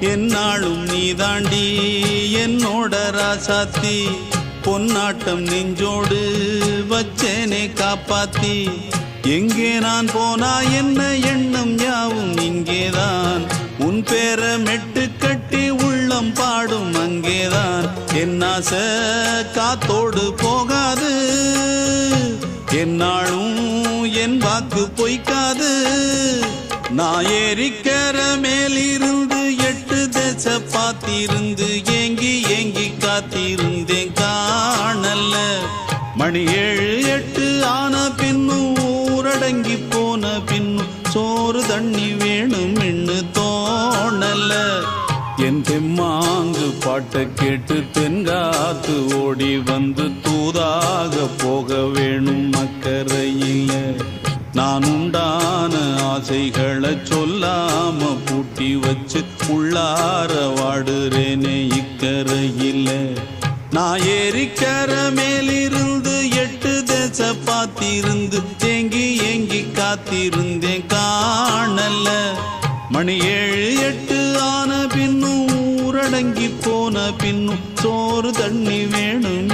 என்னாலும் நீதாண்டி என்னோட ராசாத்தி பொன்னாட்டம் நெஞ்சோடு வச்சேனே காப்பாத்தி எங்கே நான் போனா என்ன எண்ணம் யாவும் இங்கேதான் உன் பேர மெட்டு கட்டி உள்ளம் பாடும் அங்கேதான் என் ஆசை காத்தோடு போகாது என்னாலும் என் வாக்கு பொய்க்காது நான் ஏறிக்கர மேலிருந்து 8 தேச பார்த்திருந்து ஏங்கி ஏங்கி காத்திருந்தேன் காணல்ல மணி 7 8 ஆன பின்னும் ஊரடங்கி போன பின்னும் சோறு தண்ணி வேணும் என்று தோணல என் தெம்மாங்கு பாட்டை கேட்டு தென்காத்து ஓடி வந்து தூதாக போக வேணும் அக்கறையில நான் உண்டான ஆசைகளை சொல்லாம பூட்டி வச்சு உள்ளார வாடுறேனே இக்கரையில நான் ஏறிக்கர மேலிருந்து 8 தேச பார்த்திருந்து ஏங்கி ஏங்கி காத்திருந்தேன் காணல மணி 7 8 ஆன பின்னும் ஊரடங்கி போன பின்னும் சோறு தண்ணி வேணும்